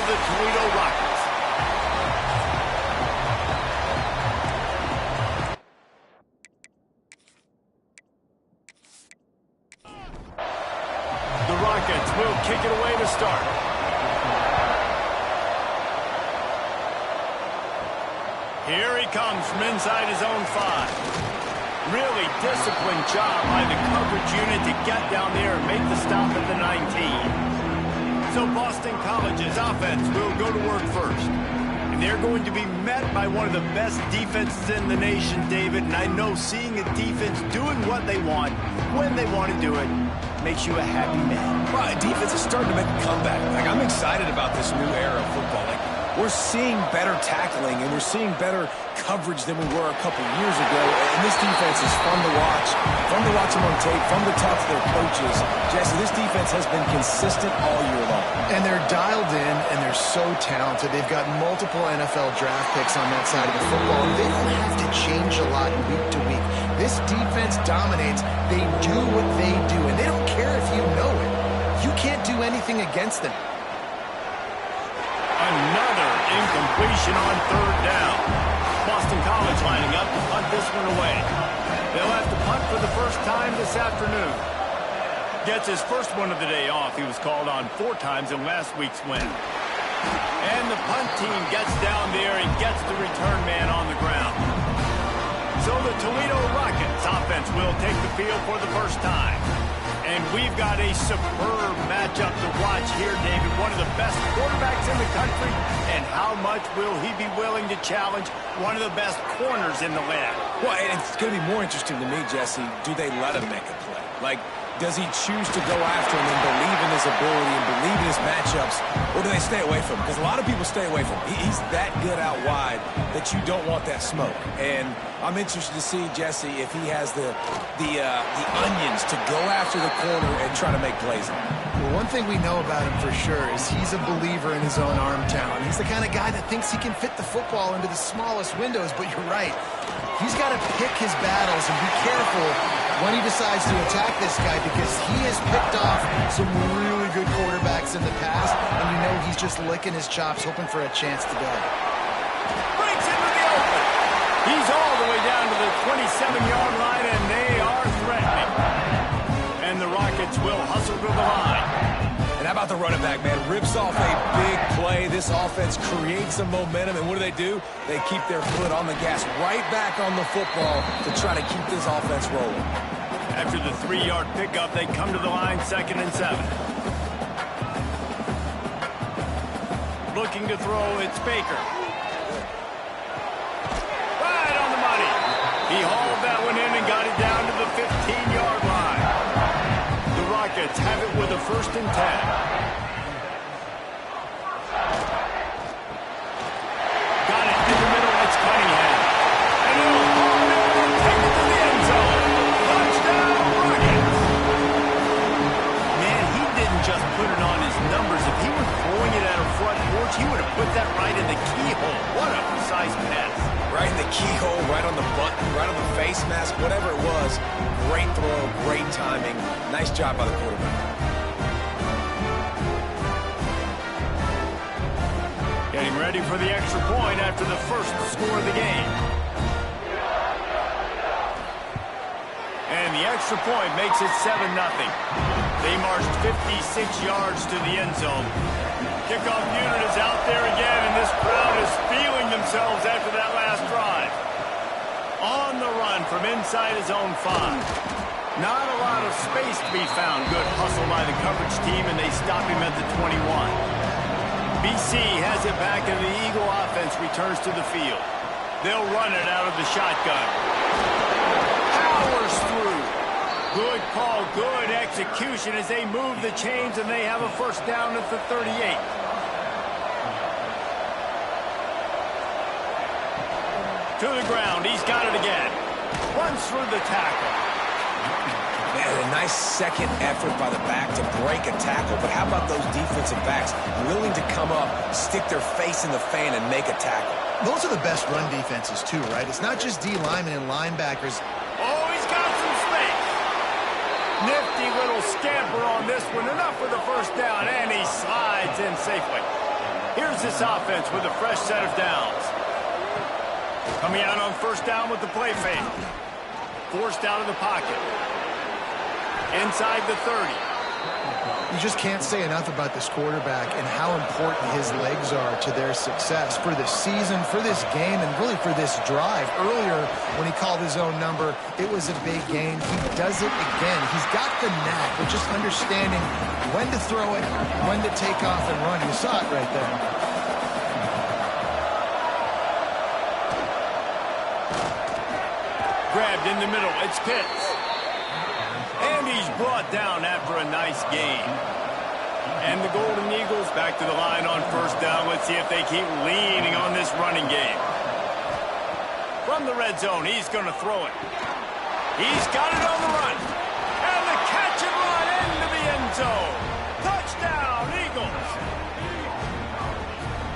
the Toledo Rockets. The Rockets will kick it away to start. Here he comes from inside his own 5. Really disciplined job by the coverage unit to get down there and make the stop at the 19. So Boston College's offense will go to work first. And they're going to be met by one of the best defenses in the nation, David. And I know seeing a defense doing what they want, when they want to do it, makes you a happy man. Well, defense is starting to make a comeback. Like, I'm excited about this new era of football. Like, we're seeing better tackling, and we're seeing better coverage than we were a couple years ago. And this defense is fun to watch them on tape, fun to talk to their coaches. Jesse, this defense has been consistent all year long. And they're dialed in, and they're so talented. They've got multiple NFL draft picks on that side of the football, and they don't have to change a lot week to week. This defense dominates. They do what they do, and they don't care if you know it. You can't do anything against them. Another incompletion on third down. Boston College lining up to punt this one away. They'll have to punt for the first time this afternoon. Gets his first one of the day off. He was called on 4 times in last week's win. And the punt team gets down there and gets the return man on the ground. So the Toledo Rockets offense will take the field for the first time. And we've got a superb matchup to watch here, David. One of the best quarterbacks in the country. And how much will he be willing to challenge one of the best corners in the land? Well, and it's going to be more interesting to me, Jesse, do they let him make a play? Like, does he choose to go after him and believe in his ability and believe in his matchups, or do they stay away from him? Because a lot of people stay away from him. He's that good out wide that you don't want that smoke. And I'm interested to see, Jesse, if he has the onions to go after the corner and try to make plays. Well, one thing we know about him for sure is he's a believer in his own arm talent. He's the kind of guy that thinks he can fit the football into the smallest windows, but you're right. He's got to pick his battles and be careful when he decides to attack this guy, because he has picked off some really good quarterbacks in the past, and you know he's just licking his chops, hoping for a chance today. Breaks into the open. He's all the way down to the 27-yard line, and they are threatening. And the Rockets will hustle to the line. And how about the running back, man? Rips off a big play. This offense creates some momentum, and what do? They keep their foot on the gas, right back on the football to try to keep this offense rolling. After the 3-yard pickup, they come to the line, 2nd and 7. Looking to throw, it's Baker. Right on the money. He hauled that one in and got it down to the 15-yard line. The Rockets have it with a 1st and 10. He would have put that right in the keyhole. What a precise pass. Right in the keyhole, right on the button, right on the face mask, whatever it was. Great throw, great timing. Nice job by the quarterback. Getting ready for the extra point after the first score of the game. And the extra point makes it 7-0. They marched 56 yards to the end zone. Kickoff unit is out there again, and this crowd is feeling themselves after that last drive. On the run from inside his own 5. Not a lot of space to be found. Good hustle by the coverage team, and they stop him at the 21. BC has it back, and the Eagle offense returns to the field. They'll run it out of the shotgun. Powers through. Good call, good execution as they move the chains, and they have a 1st down at the 38. To the ground, he's got it again. Runs through the tackle. Man, a nice second effort by the back to break a tackle, but how about those defensive backs willing to come up, stick their face in the fan, and make a tackle? Those are the best run defenses too, right? It's not just D linemen and linebackers. Oh, he's got some space. Nifty little scamper on this one. Enough for the 1st down, and he slides in safely. Here's this offense with a fresh set of downs. Coming out on first down with the play fake. Forced out of the pocket. Inside the 30. You just can't say enough about this quarterback and how important his legs are to their success for this season, for this game, and really for this drive. Earlier, when he called his own number, it was a big gain. He does it again. He's got the knack of just understanding when to throw it, when to take off and run. You saw it right there. Grabbed in the middle. It's Pitts. And he's brought down after a nice gain. And the Golden Eagles back to the line on first down. Let's see if they keep leaning on this running game. From the red zone, he's going to throw it. He's got it on the run. And the catch and run into the end zone. Touchdown, Eagles.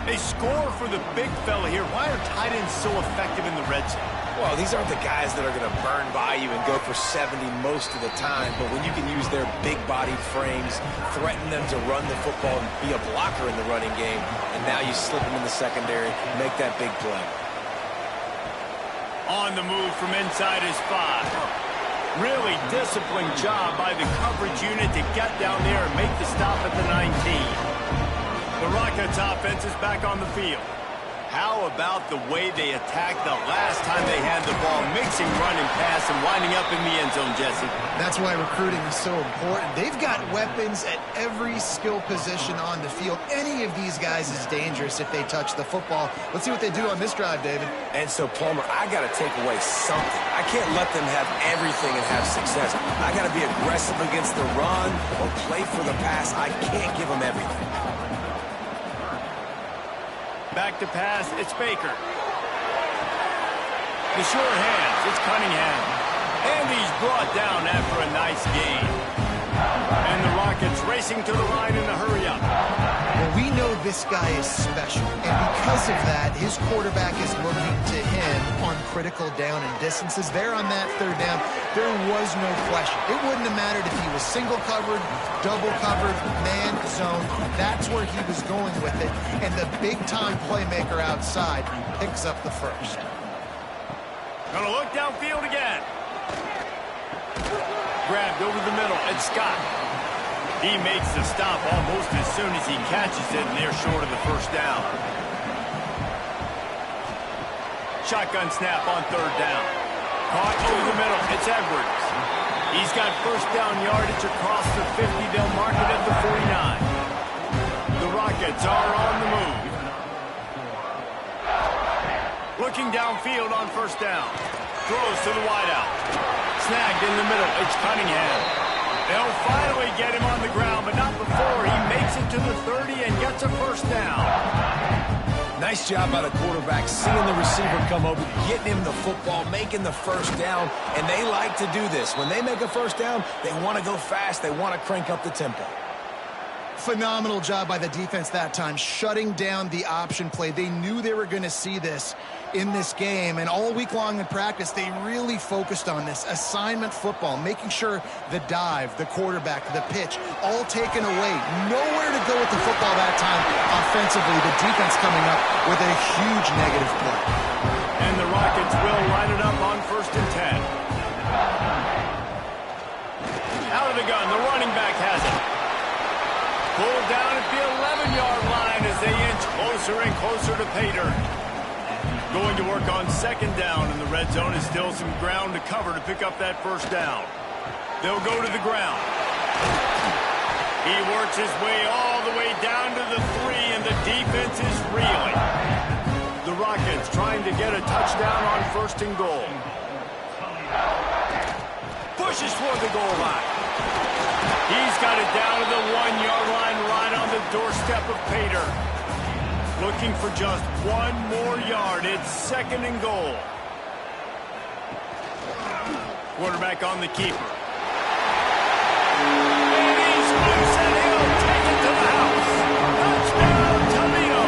They score for the big fella here. Why are tight ends so effective in the red zone? Well, these aren't the guys that are going to burn by you and go for 70 most of the time, but when you can use their big-bodied frames, threaten them to run the football and be a blocker in the running game, and now you slip them in the secondary, make that big play. On the move from inside his 5. Really disciplined job by the coverage unit to get down there and make the stop at the 19. The Rockets offense is back on the field. How about the way they attacked the last time they had the ball, mixing run and pass and winding up in the end zone, Jesse? That's why recruiting is so important. They've got weapons at every skill position on the field. Any of these guys is dangerous if they touch the football. Let's see what they do on this drive, David. And so, Palmer, I got to take away something. I can't let them have everything and have success. I got to be aggressive against the run or play for the pass. I can't give them everything. Back to pass, it's Baker. The sure hands, it's Cunningham. And he's brought down after a nice gain. And the Rockets racing to the line in a hurry-up. Well, we know this guy is special, and because of that, his quarterback is looking to him on critical down and distances. There on that third down, there was no question. It wouldn't have mattered if he was single covered, double covered, man zone. That's where he was going with it, and the big-time playmaker outside picks up the first. Gonna look downfield again. Grabbed over the middle, it's Scott. He makes the stop almost as soon as he catches it, and they're short of the first down. Shotgun snap on third down. Caught over the middle, it's Edwards. He's got first down yardage across the 50. They'll mark it at the 49. The Rockets are on the move. Looking downfield on first down. Throws to the wideout. Snagged in the middle, it's Cunningham. They'll finally get him on the ground, but not before he makes it to the 30 and gets a first down. Nice job by the quarterback, seeing the receiver come over, getting him the football, making the first down, and they like to do this. When they make a first down, they want to go fast, they want to crank up the tempo. Phenomenal job by the defense that time, shutting down the option play. They knew they were going to see this in this game, and all week long in practice, they really focused on this assignment football, making sure the dive, the quarterback, the pitch, all taken away. Nowhere to go with the football that time offensively. The defense coming up with a huge negative play. And the Rockets will line it up on 1st and 10. Out of the gun, the running back has it. Pulled down at the 11-yard line as they inch closer and closer to pay dirt. Going to work on second down, and the red zone is still some ground to cover to pick up that first down. They'll go to the ground. He works his way all the way down to the 3, and the defense is reeling. The Rockets trying to get a touchdown on 1st and goal. Pushes toward the goal line. He's got it down to the 1-yard line, right on the doorstep of pay dirt. Looking for just 1 more yard. It's 2nd and goal. Quarterback on the keeper. And he's loose, and he'll take it to the house. Touchdown, Toledo.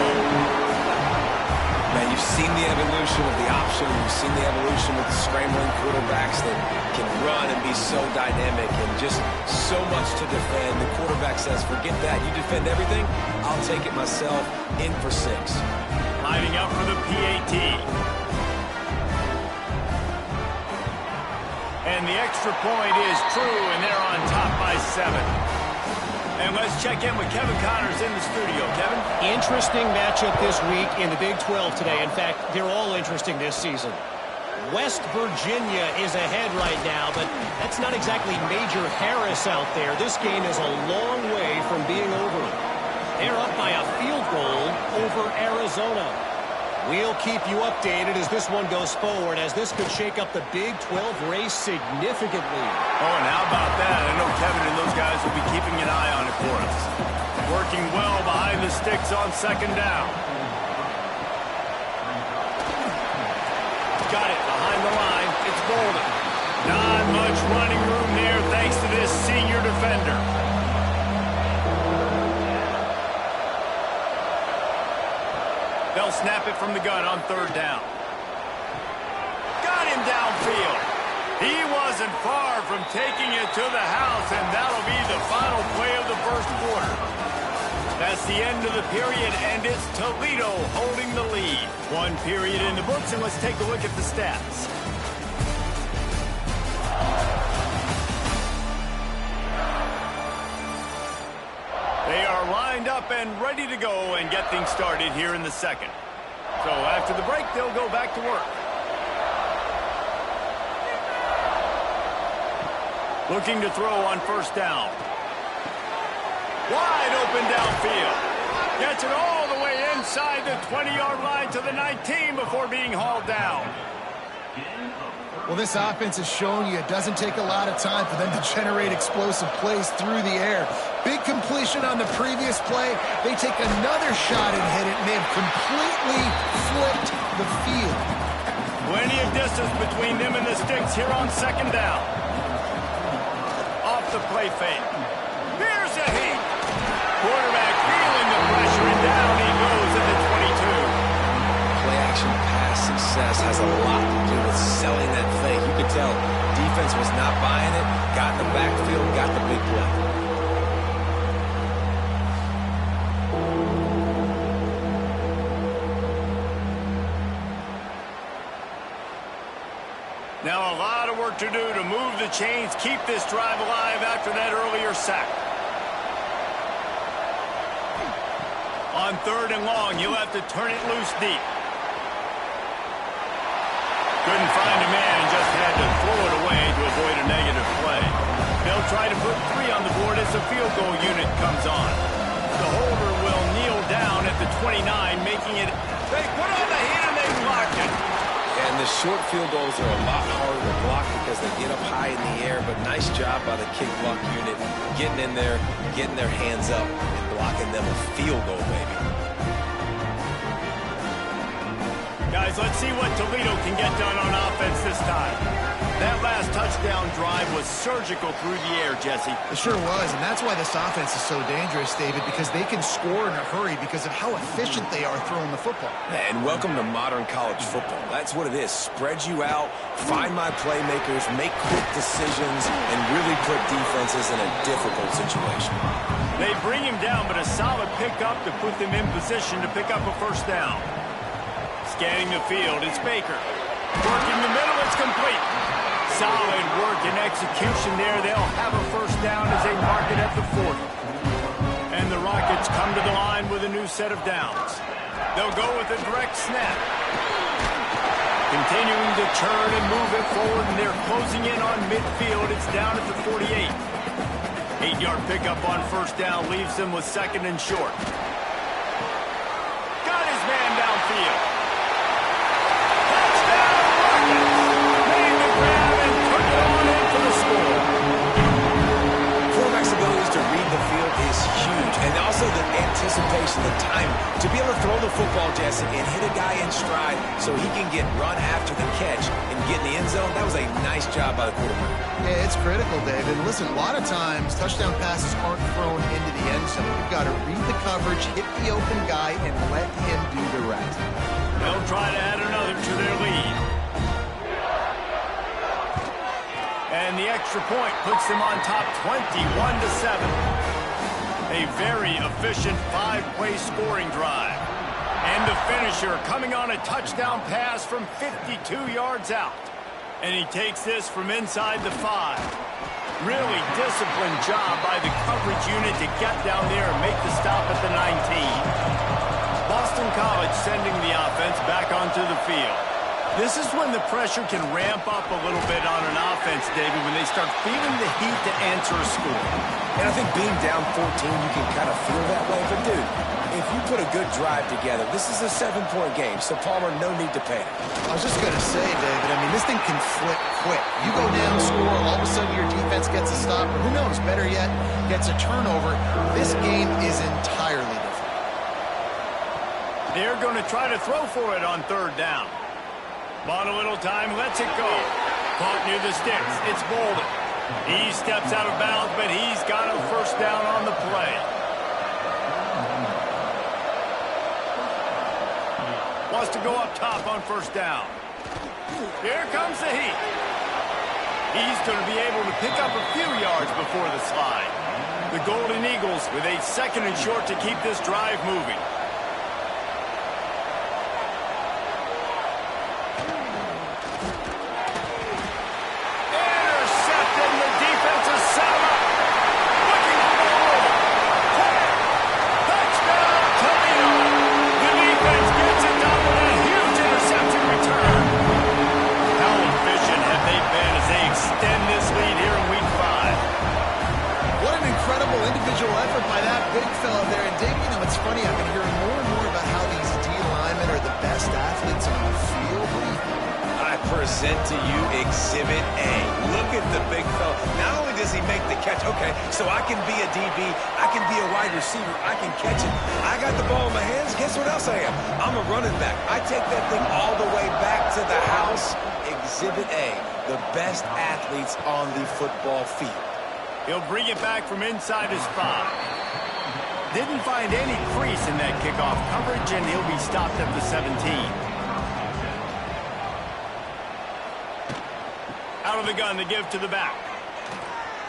Man, you've seen the evolution of the option seen the evolution with the scrambling quarterbacks that can run and be so dynamic and just so much to defend. The quarterback says, forget that. You defend everything, I'll take it myself. In for 6. Lining up for the PAT. And the extra point is true, and they're on top by 7. And let's check in with Kevin Connors in the studio. Kevin? Interesting matchup this week in the Big 12 today. In fact, they're all interesting this season. West Virginia is ahead right now, but that's not exactly Major Harris out there. This game is a long way from being over. They're up by a field goal over Arizona. We'll keep you updated as this one goes forward, as this could shake up the Big 12 race significantly. Oh, and how about that? I know Kevin and those guys will be keeping an eye on it for us. Working well behind the sticks on 2nd down. Got it behind the line. It's Bolden. Not much running room there thanks to this senior defender. They'll snap it from the gun on 3rd down. Got him downfield. He wasn't far from taking it to the house, and that'll be the final play of the 1st quarter. That's the end of the period, and it's Toledo holding the lead. 1 period in the books, and let's take a look at the stats. They are lined up and ready to go and get things started here in the 2nd. So after the break, they'll go back to work. Looking to throw on 1st down. Wide open downfield. Gets it all the way inside the 20-yard line to the 19 before being hauled down. Well, this offense has shown you it doesn't take a lot of time for them to generate explosive plays through the air. Big completion on the previous play. They take another shot and hit it, and they have completely flipped the field. Plenty of distance between them and the sticks here on 2nd down. Off the play fake. Here's a hit. Quarterback feeling the pressure, and down he goes at the 22. Play-action pass success has a lot to do with selling that fake. You could tell defense was not buying it, got in the backfield, got the big play. Now a lot of work to do to move the chains, keep this drive alive after that earlier sack. On 3rd and long, you'll have to turn it loose deep. Couldn't find a man and just had to throw it away to avoid a negative play. They'll try to put 3 on the board as the field goal unit comes on. The holder will kneel down at the 29, making it. They put on the heat and they blocked it. And the short field goals are a lot harder to block because they get up high in the air, but nice job by the kick block unit getting in there, getting their hands up, and blocking them a field goal, baby. Guys, let's see what Toledo can get done on offense this time. That last touchdown drive was surgical through the air, Jesse. It sure was, and that's why this offense is so dangerous, David, because they can score in a hurry because of how efficient they are throwing the football. And welcome to modern college football. That's what it is. Spread you out, find my playmakers, make quick decisions, and really put defenses in a difficult situation. They bring him down, but a solid pickup to put them in position to pick up a 1st down. Scanning the field, it's Baker. Working the middle, it's complete. Solid work and execution there. They'll have a 1st down as they mark it at the 40. And the Rockets come to the line with a new set of downs. They'll go with a direct snap. Continuing to turn and move it forward, and they're closing in on midfield. It's down at the 48. 8-yard pickup on 1st down leaves them with 2nd and short. Got his man downfield. And also the anticipation, the time to be able to throw the football, Jesse, and hit a guy in stride so he can get run after the catch and get in the end zone. That was a nice job by the quarterback. Yeah, it's critical, David. Listen, a lot of times touchdown passes aren't thrown into the end zone. You've got to read the coverage, hit the open guy, and let him do the rest. They'll try to add another to their lead. extra point puts them on top 21-7. A very efficient 5-play scoring drive. And the finisher coming on a touchdown pass from 52 yards out. And he takes this from inside the 5. Really disciplined job by the coverage unit to get down there and make the stop at the 19. Boston College sending the offense back onto the field. This is when the pressure can ramp up a little bit on an offense, David, when they start feeling the heat to answer a score. And I think being down 14, you can kind of feel that way. But, dude, if you put a good drive together, this is a 7-point game, so Palmer, no need to panic. I was just going to say, David, I mean, this thing can flip quick. You go down, score, all of a sudden your defense gets a stop, or who knows, better yet, gets a turnover. This game is entirely different. They're going to try to throw for it on third down. Bought a little time, lets it go. Caught near the sticks. It's Bolden. He steps out of bounds, but he's got a first down on the play. Wants to go up top on first down. Here comes the heat. He's going to be able to pick up a few yards before the slide. The Golden Eagles with a 2nd and short to keep this drive moving. Present to you Exhibit A. Look at the big fella. Not only does he make the catch, okay, so I can be a DB, I can be a wide receiver, I can catch it. I got the ball in my hands, guess what else I am? I'm a running back. I take that thing all the way back to the house. Exhibit A, the best athletes on the football field. He'll bring it back from inside his 5. Didn't find any crease in that kickoff coverage, and he'll be stopped at the 17. Out of the gun to give to the back.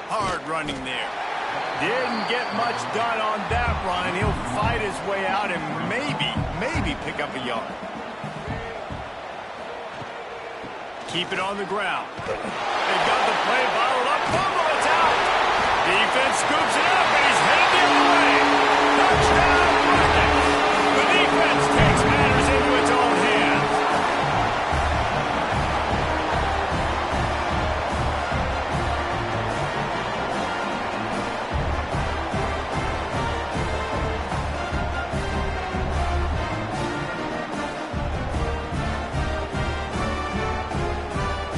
Hard running there. Didn't get much done on that run. He'll fight his way out and maybe pick up a yard. Keep it on the ground. They've got the play bottled up. Fumble, it's out. Defense scoops it up, and he's headed the other way. Touchdown, Rockets. The defense takes matters into its own hands.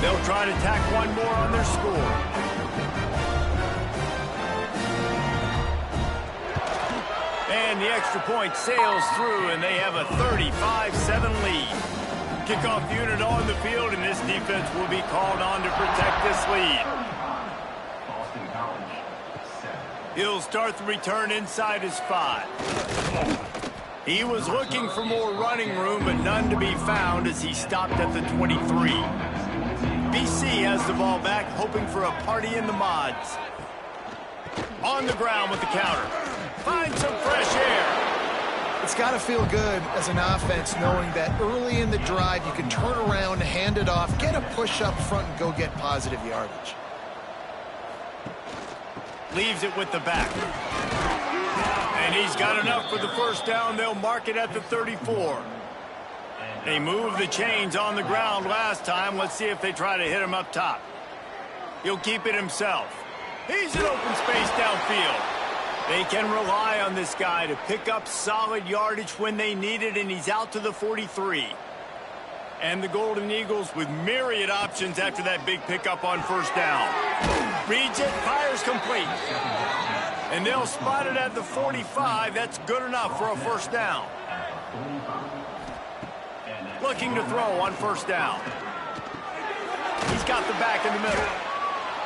They'll try to tack one more on their score. And the extra point sails through, and they have a 35-7 lead. Kickoff unit on the field, and this defense will be called on to protect this lead. He'll start the return inside his 5. He was looking for more running room, but none to be found as he stopped at the 23. BC has the ball back, hoping for a party in the mods. On the ground with the counter. Find some fresh air. It's got to feel good as an offense knowing that early in the drive you can turn around, hand it off, get a push up front, and go get positive yardage. Leaves it with the back. And he's got enough for the first down. They'll mark it at the 34. They moved the chains on the ground last time. Let's see if they try to hit him up top. He'll keep it himself. He's in open space downfield. They can rely on this guy to pick up solid yardage when they need it, and he's out to the 43. And the Golden Eagles with myriad options after that big pickup on first down. Reads it, fires complete. And they'll spot it at the 45. That's good enough for a first down. Looking to throw on first down. He's got the back in the middle.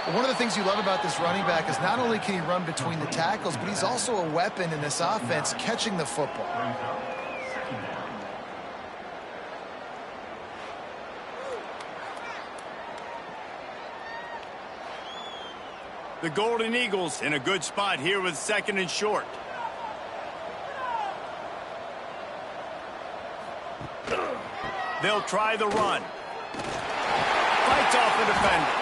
Well, one of the things you love about this running back is not only can he run between the tackles, but he's also a weapon in this offense catching the football. The Golden Eagles in a good spot here with 2nd and short. They'll try the run. Fights off the defender.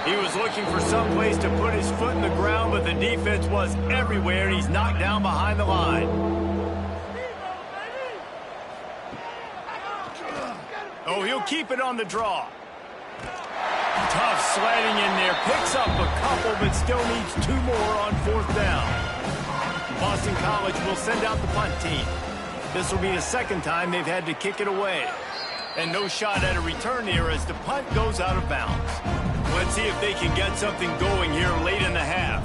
He was looking for some place to put his foot in the ground, but the defense was everywhere, and he's knocked down behind the line. Oh, he'll keep it on the draw. Tough sledding in there. Picks up a couple, but still needs 2 more on 4th down. Boston College will send out the punt team. This will be the 2nd time they've had to kick it away. And no shot at a return here as the punt goes out of bounds. Let's see if they can get something going here late in the half.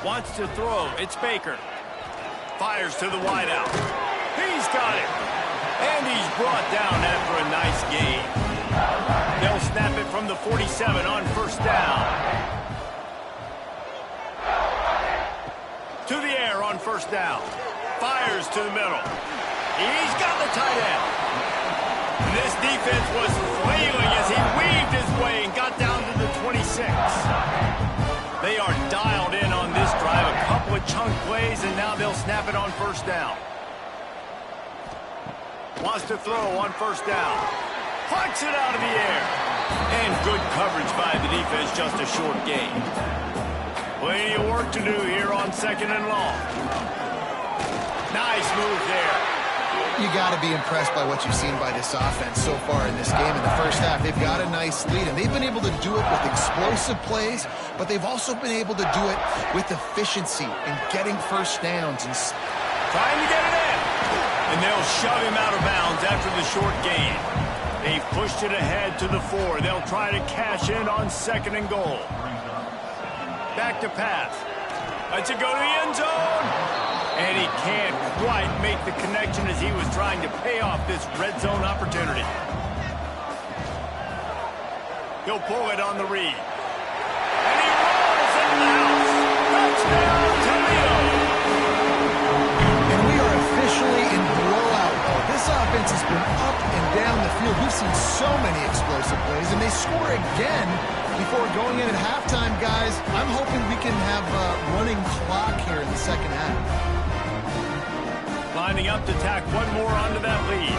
Wants to throw. It's Baker. Fires to the wideout. He's got it. And he's brought down after a nice gain. They'll snap it from the 47 on 1st down. To the air on 1st down. Fires to the middle. He's got the tight end. This defense was flailing as he weaved his way and got down to the 26. They are dialed in on this drive. A couple of chunk plays, and now they'll snap it on 1st down. Wants to throw on 1st down. Pucks it out of the air. And good coverage by the defense, just a short gain. Plenty of work to do here on 2nd and long. Nice move there. You got to be impressed by what you've seen by this offense so far in this game. In the first half, they've got a nice lead, and they've been able to do it with explosive plays, but they've also been able to do it with efficiency and getting 1st downs. And trying to get it in. And they'll shove him out of bounds after the short gain. They've pushed it ahead to the 4. They'll try to cash in on 2nd and goal. Back to pass. Lets it go to the end zone. And he can't quite make the connection as he was trying to pay off this red zone opportunity. He'll pull it on the read. And he rolls into the house. Touchdown, Toledo. And we are officially in blowout mode. This offense has been up and down the field. We've seen so many explosive plays, and they score again before going in at halftime, guys. I'm hoping we can have a running clock here in the 2nd half. Lining up to tack 1 more onto that lead.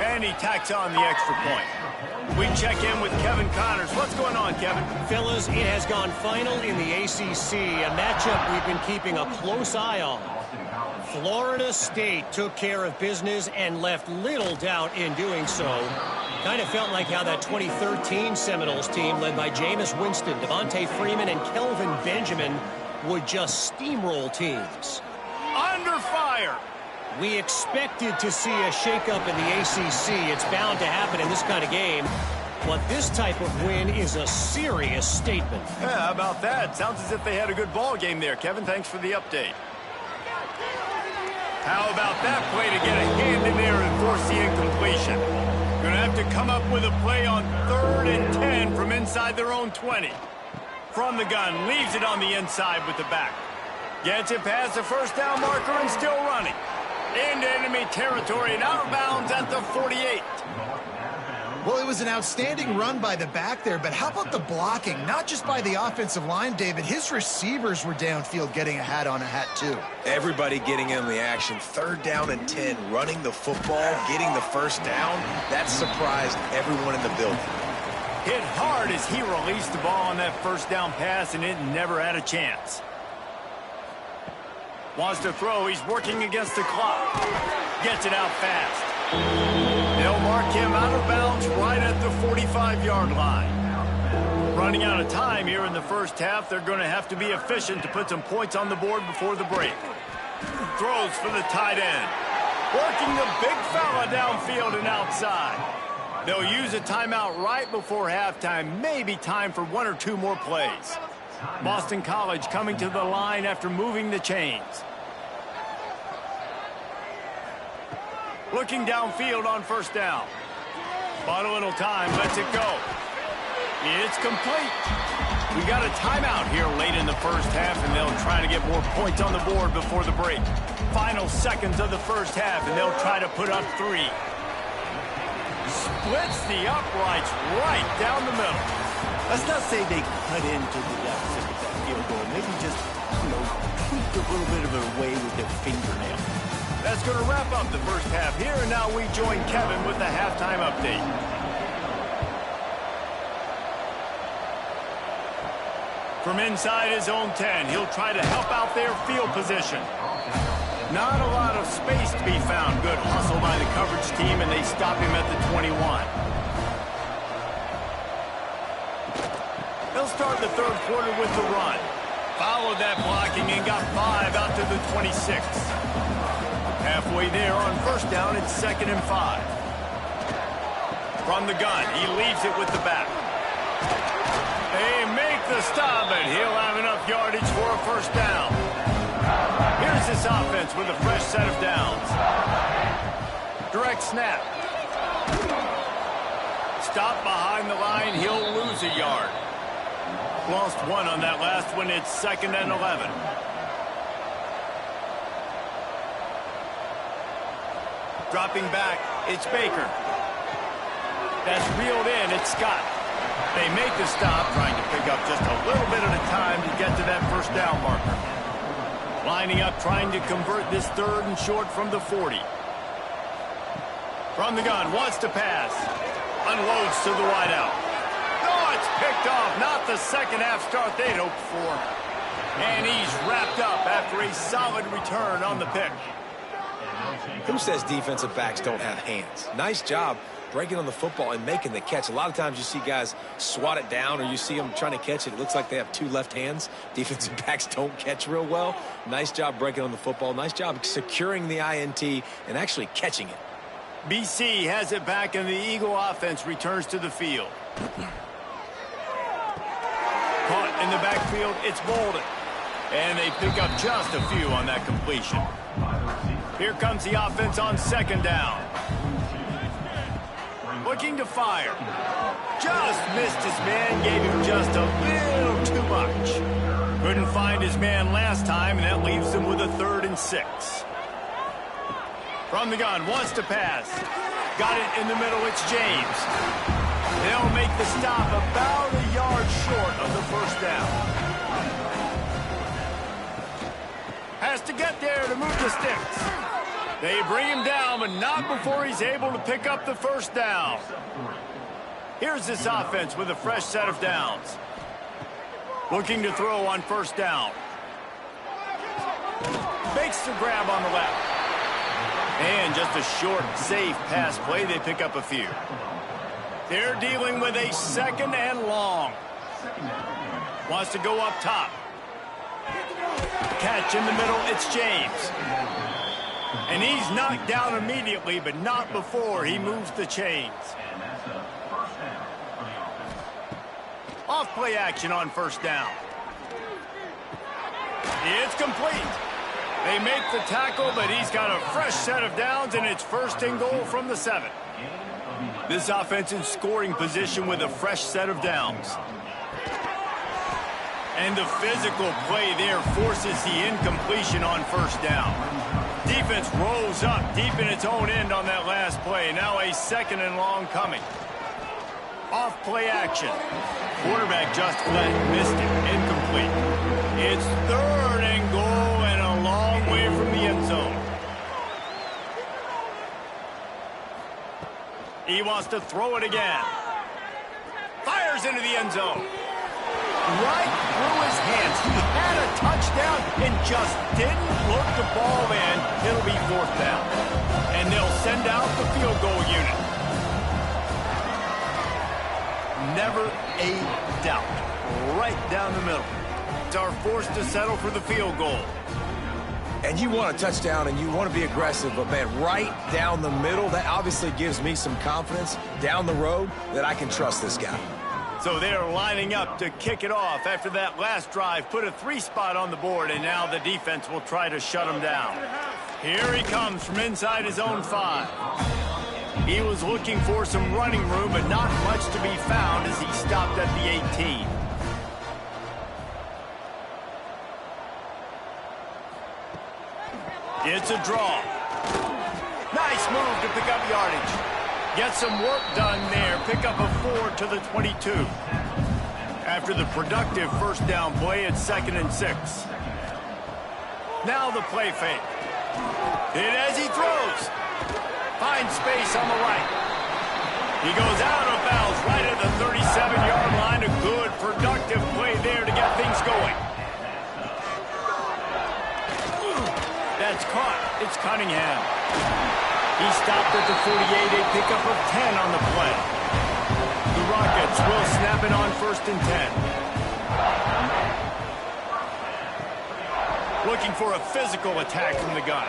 And he tacks on the extra point. We check in with Kevin Connors. What's going on, Kevin? Fellas, it has gone final in the ACC, a matchup we've been keeping a close eye on. Florida State took care of business and left little doubt in doing so. Kind of felt like how that 2013 Seminoles team, led by Jameis Winston, Devontae Freeman, and Kelvin Benjamin, would just steamroll teams. Under fire. We expected to see a shakeup in the ACC. It's bound to happen in this kind of game. But this type of win is a serious statement. Yeah, how about that? Sounds as if they had a good ball game there, Kevin. Thanks for the update. How about that play to get a hand in there and force the incompletion? Going to have to come up with a play on 3rd and 10 from inside their own 20. From the gun, leaves it on the inside with the back. Gets it past the 1st down marker and still running. Into enemy territory and out of bounds at the 48. Well, it was an outstanding run by the back there, but how about the blocking? Not just by the offensive line, David. His receivers were downfield getting a hat on a hat, too. Everybody getting in the action. 3rd down and 10, running the football, getting the 1st down. That surprised everyone in the building. Hit hard as he released the ball on that 1st down pass, and it never had a chance. Wants to throw. He's working against the clock. Gets it out fast. They'll mark him out of bounds right at the 45-yard line. Running out of time here in the 1st half. They're going to have to be efficient to put some points on the board before the break. Throws for the tight end. Working the big fella downfield and outside. They'll use a timeout right before halftime. Maybe time for 1 or 2 more plays. Boston College coming to the line after moving the chains. Looking downfield on 1st down. Bought a little time, lets it go. It's complete. We got a timeout here late in the 1st half, and they'll try to get more points on the board before the break. Final seconds of the 1st half, and they'll try to put up 3. Splits the uprights right down the middle. Let's not say they cut into the deficit with that field goal. Maybe just, tweaked a little bit of it away with their fingernail. That's going to wrap up the first half here, and now we join Kevin with the halftime update. From inside his own 10, he'll try to help out their field position. Not a lot of space to be found. Good hustle by the coverage team, and they stop him at the 21. They'll start the third quarter with the run. Followed that blocking and got 5 out to the 26. Halfway there on first down, it's 2nd and 5. From the gun, he leaves it with the back. They make the stop, and he'll have enough yardage for a first down. Here's this offense with a fresh set of downs. Direct snap. Stop behind the line, he'll lose a yard. Lost 1 on that last one, it's 2nd and 11. Dropping back, it's Baker. That's reeled in, it's Scott. They make the stop, trying to pick up just a little bit at a time to get to that first down marker. Lining up, trying to convert this 3rd and short from the 40. From the gun, wants to pass. Unloads to the wideout. Oh, it's picked off. Not the second half start they'd hoped for. And he's wrapped up after a solid return on the pick. Who says defensive backs don't have hands? Nice job breaking on the football and making the catch. A lot of times you see guys swat it down, or you see them trying to catch it. It looks like they have 2 left hands. Defensive backs don't catch real well. Nice job breaking on the football. Nice job securing the INT and actually catching it. BC has it back, and the Eagle offense returns to the field. Caught in the backfield, it's Bolden. And they pick up just a few on that completion. Here comes the offense on 2nd down. Looking to fire. Just missed his man, gave him just a little too much. Couldn't find his man last time, and that leaves him with a 3rd and 6. From the gun, wants to pass. Got it in the middle, it's James. They'll make the stop about a yard short of the first down. Has to get there to move the sticks. They bring him down, but not before he's able to pick up the first down. Here's this offense with a fresh set of downs. Looking to throw on first down. Makes the grab on the left. And just a short, safe pass play. They pick up a few. They're dealing with a 2nd and long. Wants to go up top. Catch in the middle, it's James. And he's knocked down immediately, but not before he moves the chains. Off play action on first down. It's complete. They make the tackle, but he's got a fresh set of downs, and it's 1st and goal from the 7. This offense in scoring position with a fresh set of downs. And the physical play there forces the incompletion on first down. Defense rose up deep in its own end on that last play. Now a 2nd and long coming. Off play action. Quarterback just missed it. Incomplete. It's 3rd and goal and a long way from the end zone. He wants to throw it again. Fires into the end zone. Right through his hands. He had a touchdown and just didn't look the ball in. It'll be 4th down. And they'll send out the field goal unit. Never a doubt. Right down the middle. Are forced to settle for the field goal. And you want a touchdown and you want to be aggressive, but man, right down the middle, that obviously gives me some confidence down the road that I can trust this guy. So they're lining up to kick it off after that last drive. Put a 3 spot on the board, and now the defense will try to shut him down. Here he comes from inside his own 5. He was looking for some running room, but not much to be found as he stopped at the 18. It's a draw. Nice move to pick up yardage. Get some work done there. Pick up a 4 to the 22. After the productive first down play, it's 2nd and 6. Now the play fake. Hit as he throws. Finds space on the right. He goes out of bounds right at the 37-yard line. A good, productive play there to get things going. That's caught. It's Cunningham. He stopped at the 48, a pickup of 10 on the play. The Rockets will snap it on 1st and 10. Looking for a physical attack from the gun.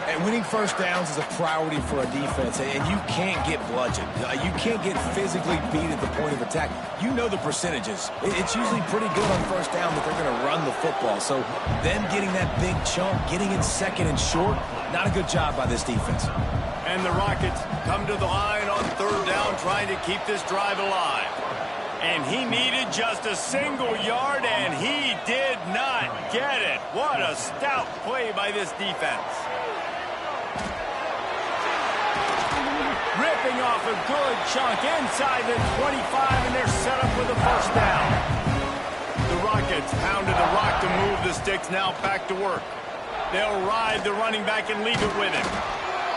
And winning first downs is a priority for a defense, and you can't get bludgeoned. You can't get physically beat at the point of attack. You know the percentages. It's usually pretty good on first down that they're going to run the football. So them getting that big chunk, getting in 2nd and short, not a good job by this defense. And the Rockets come to the line on 3rd down, trying to keep this drive alive. And he needed just a single yard, and he did not get it. What a stout play by this defense. Ripping off a good chunk inside the 25, and they're set up with a first down. The Rockets pounded the rock to move the sticks, now back to work. They'll ride the running back and leave it with him.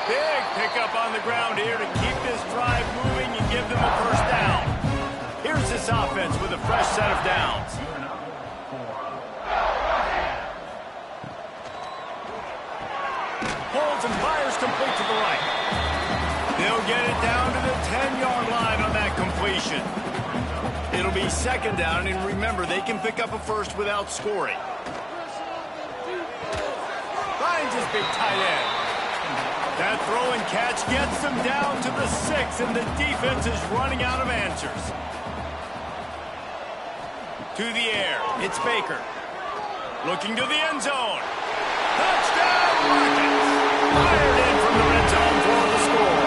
Big pickup on the ground here to keep this drive moving and give them a first down. Here's this offense with a fresh set of downs. Holds and fires complete to the right. They'll get it down to the 10-yard line on that completion. It'll be 2nd down, and remember, they can pick up a first without scoring. Finds his big tight end. That throw and catch gets them down to the 6, and the defense is running out of answers. To the air, it's Baker. Looking to the end zone. Touchdown, Rockets! Fired in from the red zone for the score.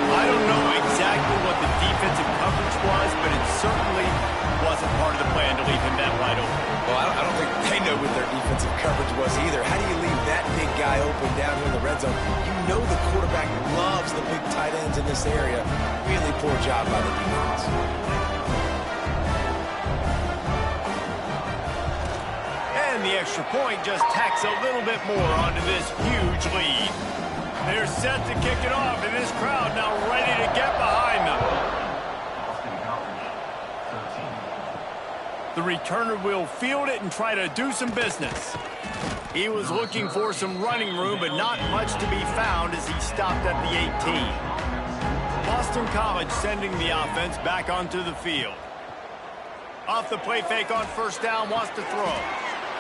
I don't know exactly what the defensive coverage was, but it certainly wasn't part of the plan to leave him that wide open. Well, I don't think they know what their defensive coverage was either. How do you leave that big guy open down here in the red zone? You know the quarterback loves the big tight ends in this area. Really poor job by the defense. And the extra point just tacks a little bit more onto this huge lead. They're set to kick it off, and this crowd now ready to get behind them. The returner will field it and try to do some business. He was looking for some running room, but not much to be found as he stopped at the 18. Boston College sending the offense back onto the field. Off the play fake on first down, wants to throw.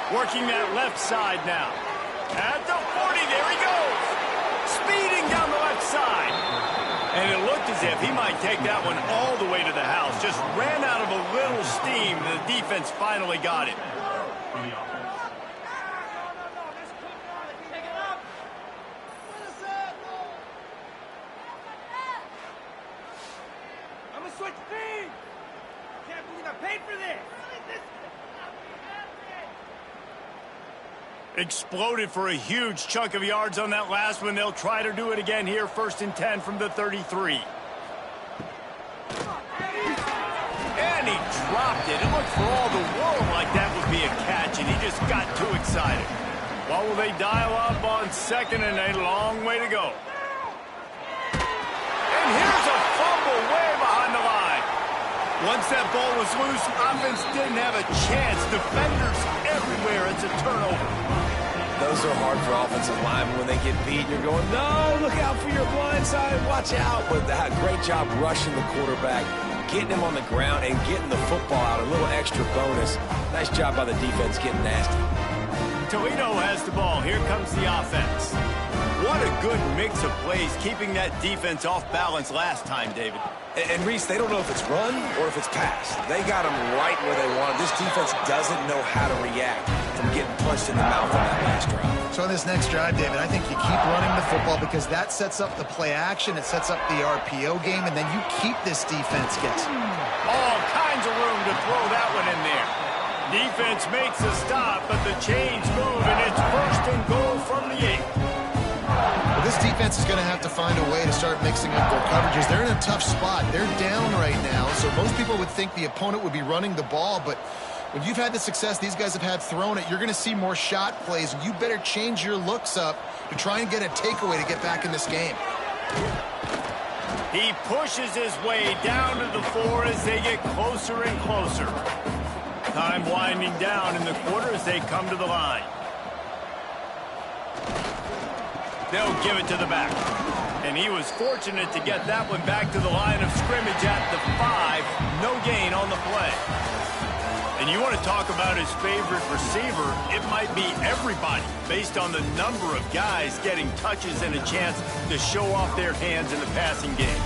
Working that left side now. At the 40, there he goes. Speeding down the left side. And it looked as if he might take that one all the way to the house. Just ran out of a little steam. The defense finally got it. I'm gonna switch feet. Can't believe I paid for this. Exploded for a huge chunk of yards on that last one. They'll try to do it again here, 1st and 10 from the 33. And he dropped it. It looked for all the world like that would be a catch, and he just got too excited. Well, will they dial up on 2nd and a long way to go? And here's a fumble way behind the line. Once that ball was loose, offense didn't have a chance. Defenders everywhere. It's a turnover. Those are hard for offensive linemen when they get beat. You're going, no, look out for your blind side. Watch out. But that great job rushing the quarterback, getting him on the ground, and getting the football out. A little extra bonus. Nice job by the defense getting nasty. Toledo has the ball. Here comes the offense. What a good mix of plays, keeping that defense off balance last time, David. And Reese, they don't know if it's run or if it's pass. They got them right where they want. This defense doesn't know how to react from getting punched in the mouth on that last drive. So on this next drive, David, I think you keep running the football because that sets up the play action, it sets up the RPO game, and then you keep this defense guessing. All kinds of room to throw that one in there. Defense makes a stop, but the chains move, and it's 1st and goal from the 8. Well, this defense defense is going to have to find a way to start mixing up their coverages. They're in a tough spot. They're down right now, so most people would think the opponent would be running the ball, but when you've had the success these guys have had throwing it, you're going to see more shot plays. You better change your looks up to try and get a takeaway to get back in this game. He pushes his way down to the 4 as they get closer and closer. Time winding down in the quarter as they come to the line. They'll give it to the back. And he was fortunate to get that one back to the line of scrimmage at the 5. No gain on the play. And you want to talk about his favorite receiver, it might be everybody based on the number of guys getting touches and a chance to show off their hands in the passing game.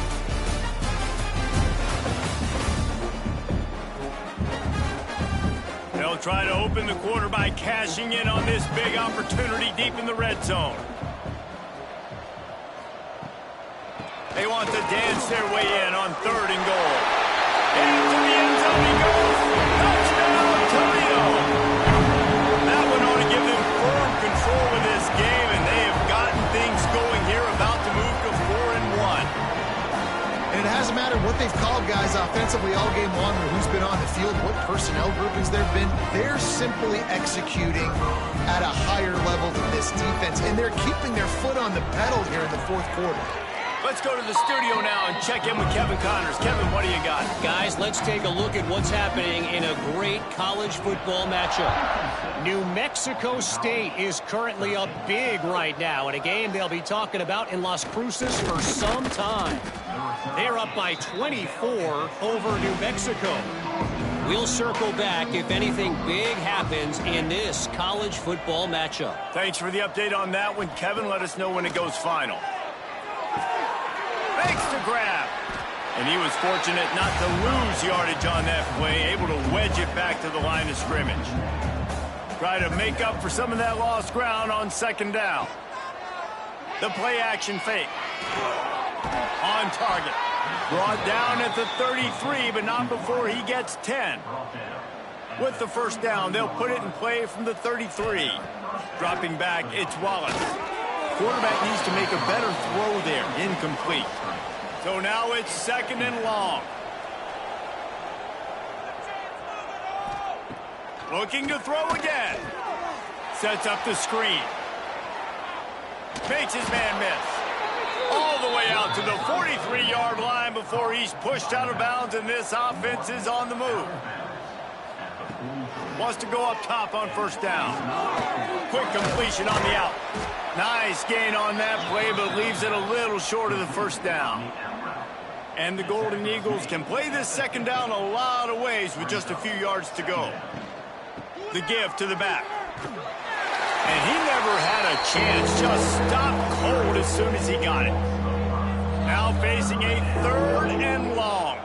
They'll try to open the quarter by cashing in on this big opportunity deep in the red zone. They want to dance their way in on 3rd and goal. Into the end zone he goes. Touchdown, Toledo. That one ought to give them firm control of this game, and they have gotten things going here, about to move to 4-1. And it hasn't mattered what they've called guys offensively all game long or who's been on the field, what personnel groupings there have been. They're simply executing at a higher level than this defense, and they're keeping their foot on the pedal here in the 4th quarter. Let's go to the studio now and check in with Kevin Connors. Kevin, what do you got? Guys, let's take a look at what's happening in a great college football matchup. New Mexico State is currently up big right now in a game they'll be talking about in Las Cruces for some time. They're up by 24 over New Mexico. We'll circle back if anything big happens in this college football matchup. Thanks for the update on that one, Kevin. Let us know when it goes final. Makes the grab. And he was fortunate not to lose yardage on that play, able to wedge it back to the line of scrimmage. Try to make up for some of that lost ground on 2nd down. The play action fake. On target. Brought down at the 33, but not before he gets 10. With the 1st down, they'll put it in play from the 33. Dropping back, it's Wallace. Quarterback needs to make a better throw there. Incomplete. So now it's 2nd and long. Looking to throw again. Sets up the screen. Makes his man miss. All the way out to the 43-yard line before he's pushed out of bounds, and this offense is on the move. Wants to go up top on 1st down. Quick completion on the out. Nice gain on that play, but leaves it a little short of the 1st down. And the Golden Eagles can play this 2nd down a lot of ways with just a few yards to go. The give to the back. And he never had a chance, just stopped cold as soon as he got it. Now facing a 3rd and long.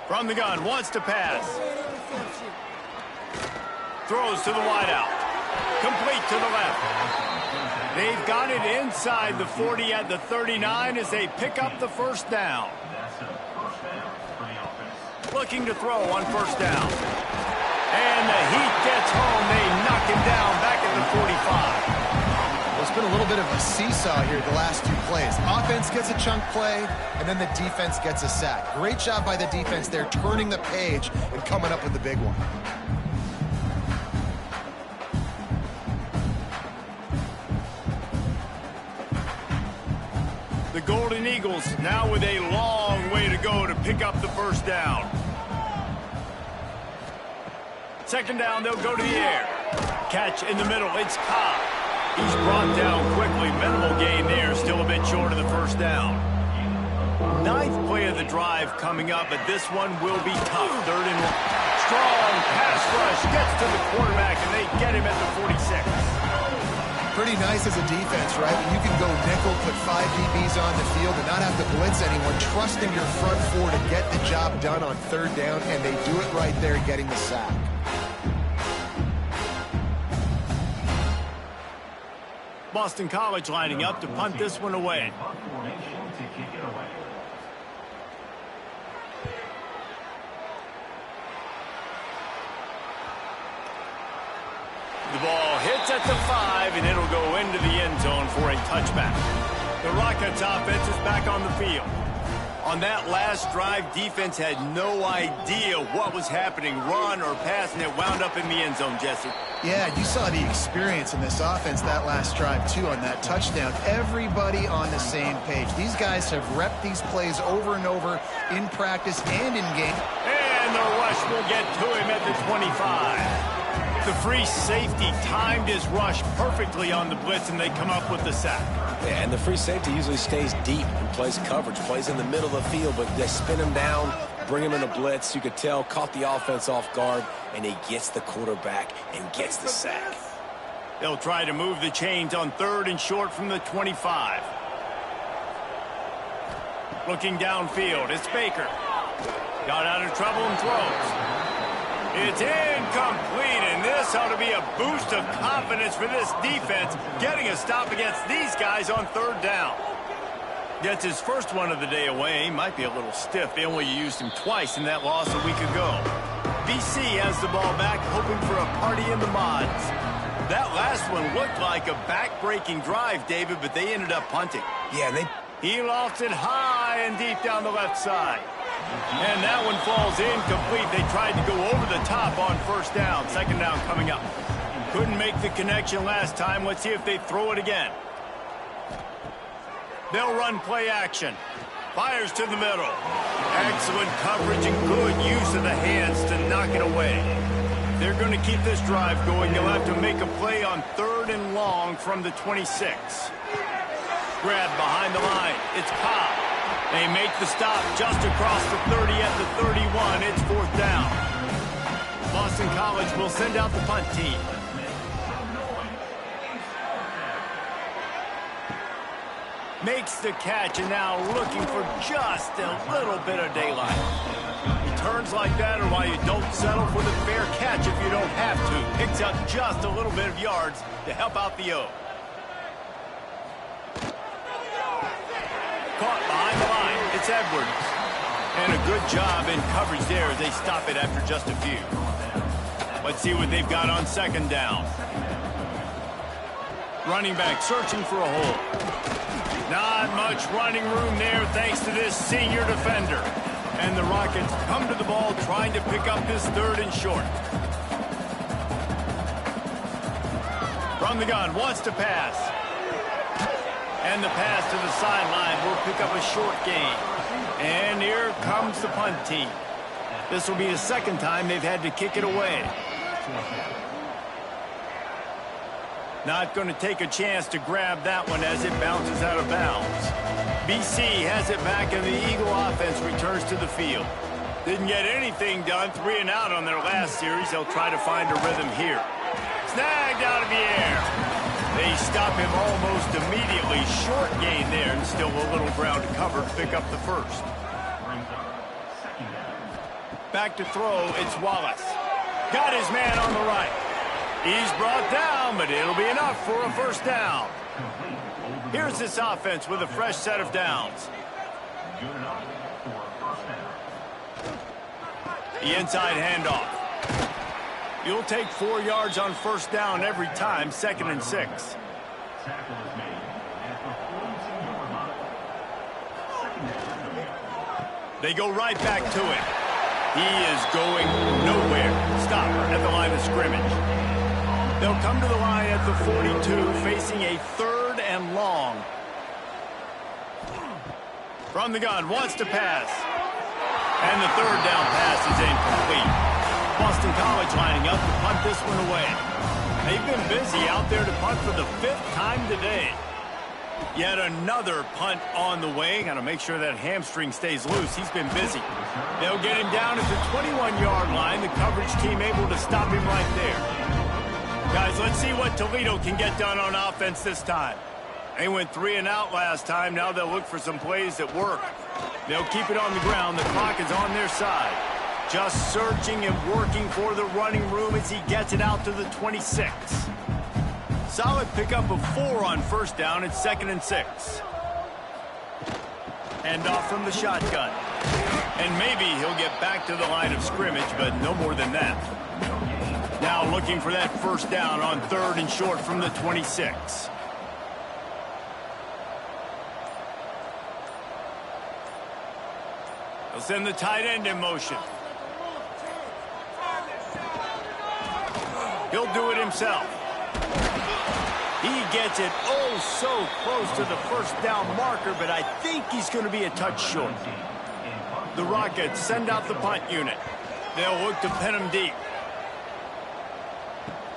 From the gun, wants to pass. Throws to the wideout. Complete to the left. They've got it inside the 40 at the 39 as they pick up the 1st down. Looking to throw on 1st down. And the heat gets home. They knock him down back at the 45. Well, it's been a little bit of a seesaw here the last 2 plays. Offense gets a chunk play, and then the defense gets a sack. Great job by the defense there, turning the page and coming up with the big one. The Golden Eagles now with a long way to go to pick up the 1st down. 2nd down, they'll go to the air. Catch in the middle, it's Cobb. He's brought down quickly. Minimal gain there, still a bit short of the 1st down. 9th play of the drive coming up, but this one will be tough. 3rd and 1. Strong pass rush, gets to the quarterback, and they get him at the 46. Pretty nice as a defense, right? When you can go nickel, put 5 DBs on the field and not have to blitz anyone, trusting your front 4 to get the job done on 3rd down, and they do it right there, getting the sack. Boston College lining up to punt this one away. The ball hits at the 5, and it'll go into the end zone for a touchback. The Rockets offense is back on the field. On that last drive, defense had no idea what was happening, run or pass, and it wound up in the end zone, Jesse. Yeah, you saw the experience in this offense that last drive, too, on that touchdown. Everybody on the same page. These guys have repped these plays over and over in practice and in game. And the rush will get to him at the 25. The free safety timed his rush perfectly on the blitz, and they come up with the sack. Yeah, and the free safety usually stays deep and plays coverage, plays in the middle of the field, but they spin him down, bring him in a blitz. You could tell, caught the offense off guard, and he gets the quarterback and gets the sack. They'll try to move the chains on 3rd and short from the 25. Looking downfield, it's Baker. Got out of trouble and throws. It's incomplete, and this ought to be a boost of confidence for this defense, getting a stop against these guys on 3rd down. Gets his first one of the day away. Might be a little stiff. They only used him twice in that loss a week ago. BC has the ball back, hoping for a party in the mods. That last one looked like a back-breaking drive, David, but they ended up punting. Yeah, He lofted high and deep down the left side. And that one falls incomplete. They tried to go over the top on 1st down. 2nd down coming up. Couldn't make the connection last time. Let's see if they throw it again. They'll run play action. Fires to the middle. Excellent coverage and good use of the hands to knock it away. They're going to keep this drive going. They'll have to make a play on 3rd and long from the 26. Grab behind the line. It's Cobb. They make the stop just across the 30 at the 31. It's 4th down. Boston College will send out the punt team. Makes the catch, and now looking for just a little bit of daylight. Returns like that are why you don't settle for the fair catch if you don't have to. Picks up just a little bit of yards to help out the O. Caught behind the line. It's Edwards. And a good job in coverage there as they stop it after just a few. Let's see what they've got on 2nd down. Running back searching for a hole. Not much running room there thanks to this senior defender. And the Rockets come to the ball trying to pick up this 3rd and short. From the gun, wants to pass. And the pass to the sideline will pick up a short gain. And here comes the punt team. This will be the 2nd time they've had to kick it away. Not going to take a chance to grab that one as it bounces out of bounds. BC has it back, and the Eagle offense returns to the field. Didn't get anything done, 3 and out on their last series. They'll try to find a rhythm here. Snagged out of the air. They stop him almost immediately. Short gain there, and still a little ground to cover to pick up the 1st. Back to throw, it's Wallace. Got his man on the right. He's brought down, but it'll be enough for a 1st down. Here's this offense with a fresh set of downs. The inside handoff. You'll take 4 yards on 1st down every time, 2nd and 6. They go right back to it. He is going nowhere. Stop at the line of scrimmage. They'll come to the line at the 42, facing a 3rd and long. From the gun, wants to pass. And the 3rd down pass is incomplete. Boston College lining up to punt this one away. They've been busy out there to punt for the 5th time today. Yet another punt on the way. Got to make sure that hamstring stays loose. He's been busy. They'll get him down at the 21-yard line. The coverage team able to stop him right there. Guys, let's see what Toledo can get done on offense this time. They went 3 and out last time. Now they'll look for some plays that work. They'll keep it on the ground. The clock is on their side. Just searching and working for the running room as he gets it out to the 26. Solid pickup of 4 on 1st down. It's 2nd and 6. Hand off from the shotgun. And maybe he'll get back to the line of scrimmage, but no more than that. Now now looking for that first down on 3rd and short from the 26. They'll send the tight end in motion. He'll do it himself. He gets it oh so close to the first down marker, but I think he's going to be a touch short. The Rockets send out the punt unit. They'll look to pin him deep.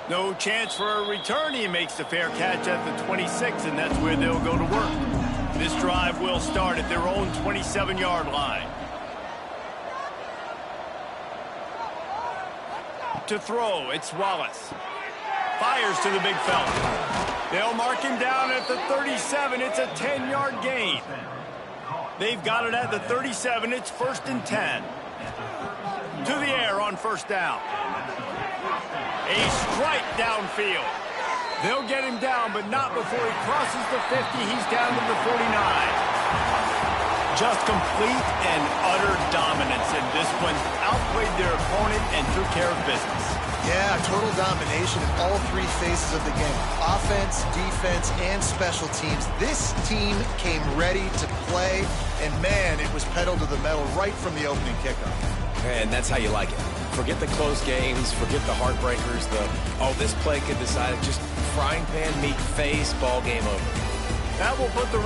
No chance for a return. He makes the fair catch at the 26, and that's where they'll go to work. This drive will start at their own 27-yard line. To throw, it's Wallace. Fires to the big fella. They'll mark him down at the 37. It's a 10-yard gain. They've got it at the 37. It's 1st and 10. To the air on first down. A strike downfield. They'll get him down, but not before he crosses the 50. He's down to the 49. Just complete and utter dominance in this one. Outplayed their opponent and took care of business. Yeah, total domination in all 3 phases of the game. Offense, defense, and special teams. This team came ready to play, and man, it was pedal to the metal right from the opening kickoff. And that's how you like it. Forget the close games, forget the heartbreakers, this play could decide it. Just frying pan meet face, ball game over. That will put the